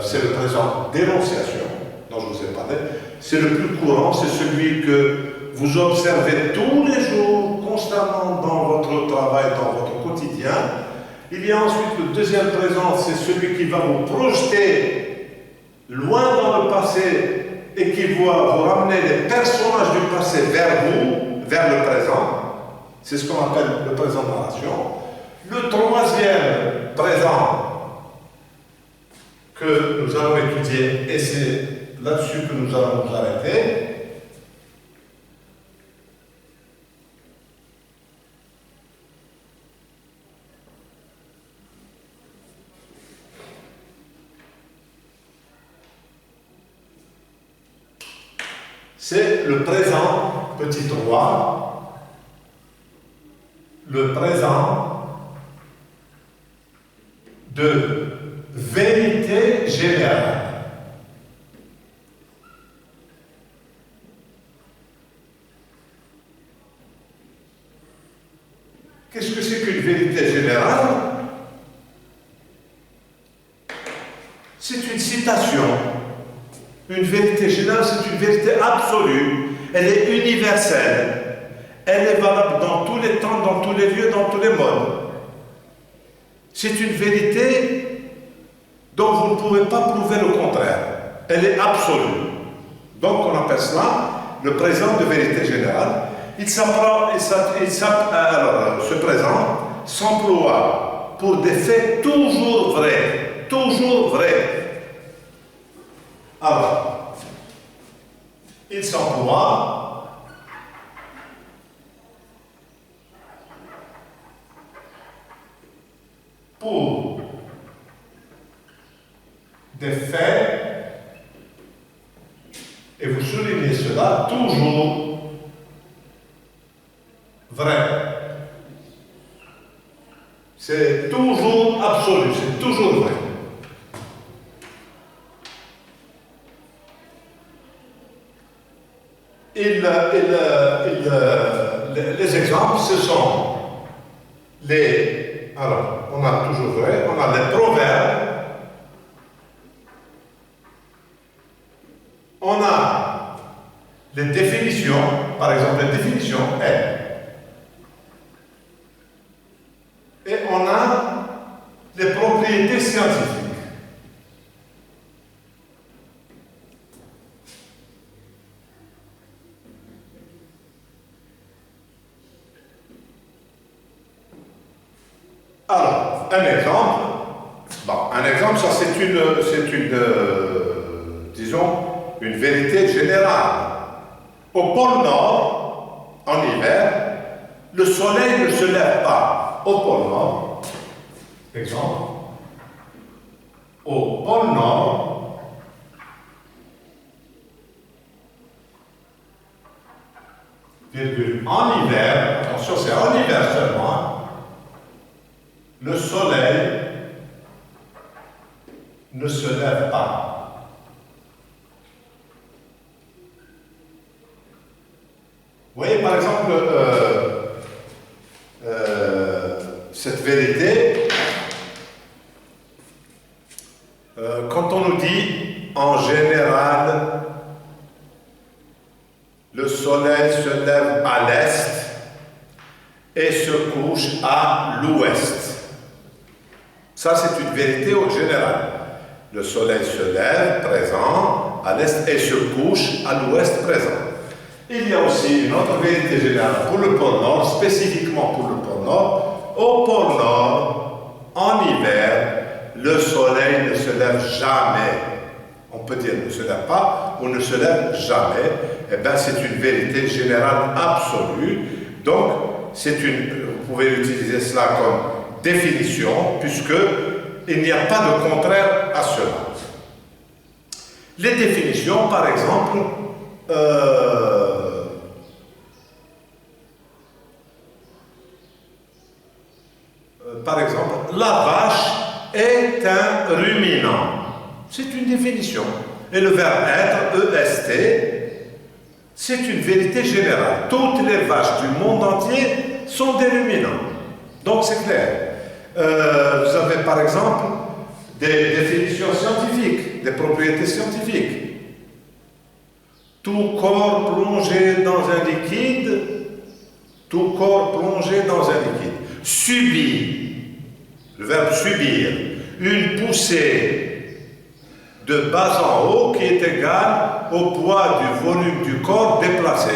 c'est le présent d'énonciation dont je vous ai parlé. C'est le plus courant, c'est celui que vous observez tous les jours, constamment dans votre travail, dans votre quotidien. Il y a ensuite le deuxième présent, c'est celui qui va vous projeter loin dans le passé et qui va vous ramener les personnages du passé vers vous, vers le présent. C'est ce qu'on appelle le présent de narration. Le troisième présent que nous allons étudier, et c'est là-dessus que nous allons nous arrêter, c'est le présent, petit roi, le présent de vérité générale. Qu'est-ce que c'est qu'une vérité générale? C'est une citation. Une vérité générale, c'est une vérité absolue. Elle est universelle. Elle est valable dans tous les temps, dans tous les lieux, dans tous les modes. C'est une vérité dont vous ne pouvez pas prouver le contraire. Elle est absolue. Donc on appelle cela le présent de vérité générale. Ce présent s'emploie pour des faits toujours vrais. Toujours vrais. Alors, il s'emploie pour des faits, et vous soulignez cela, toujours vrai. C'est toujours absolu, c'est toujours vrai. Les exemples, ce sont les... Alors, on a toujours vrai, on a les proverbes, on a les définitions, par exemple, les définitions est. Et on a les propriétés scientifiques. Alors, un exemple. Bon, un exemple, ça c'est disons, une vérité générale. Au pôle Nord, en hiver, le soleil ne se lève pas. Au pôle Nord, exemple, au pôle Nord, virgule, en hiver, attention, c'est en hiver seulement, le soleil ne se lève pas. Vous voyez, par exemple, cette vérité, quand on nous dit en général le soleil se lève à l'est et se couche à l'ouest. Ça, c'est une vérité au général. Le soleil se lève, présent, à l'est et se couche à l'ouest, présent. Il y a aussi une autre vérité générale pour le pôle Nord, spécifiquement pour le pôle Nord. Au pôle Nord, en hiver, le soleil ne se lève jamais. On peut dire ne se lève pas ou ne se lève jamais. Eh bien, c'est une vérité générale absolue. Donc, vous pouvez utiliser cela comme définition, puisque il n'y a pas de contraire à cela. Les définitions, par exemple, la vache est un ruminant. C'est une définition. Et le verbe être, EST, c'est une vérité générale. Toutes les vaches du monde entier sont des ruminants. Donc c'est clair. Vous avez par exemple des définitions scientifiques, des propriétés scientifiques. Tout corps plongé dans un liquide, tout corps plongé dans un liquide, subit, le verbe subir, une poussée de bas en haut qui est égale au poids du volume du corps déplacé.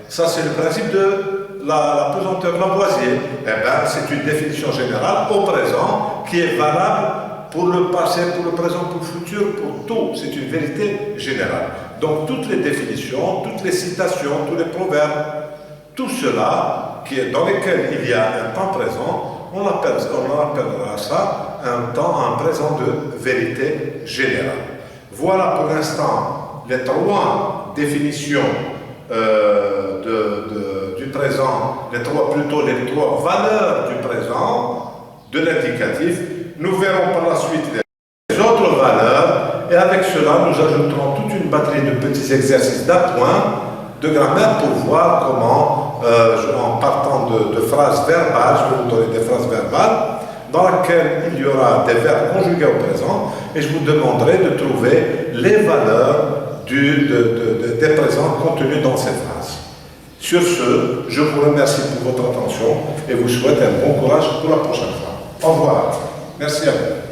Ça, c'est le principe de la pesanteur Lavoisier. Eh bien, c'est une définition générale au présent qui est valable pour le passé, pour le présent, pour le futur, pour tout. C'est une vérité générale. Donc, toutes les définitions, toutes les citations, tous les proverbes, tout cela dans lesquels il y a un temps présent, on appellera ça un présent de vérité générale. Voilà pour l'instant les trois définitions du présent, les trois valeurs du présent, de l'indicatif. Nous verrons par la suite les autres valeurs et avec cela nous ajouterons toute une batterie de petits exercices d'appoint de grammaire pour voir comment, en partant de phrases verbales, je vais vous donner des phrases verbales dans lesquelles il y aura des verbes conjugués au présent et je vous demanderai de trouver les valeurs des présents contenus dans ces phrases. Sur ce, je vous remercie pour votre attention et vous souhaite un bon courage pour la prochaine fois. Au revoir. Merci à vous.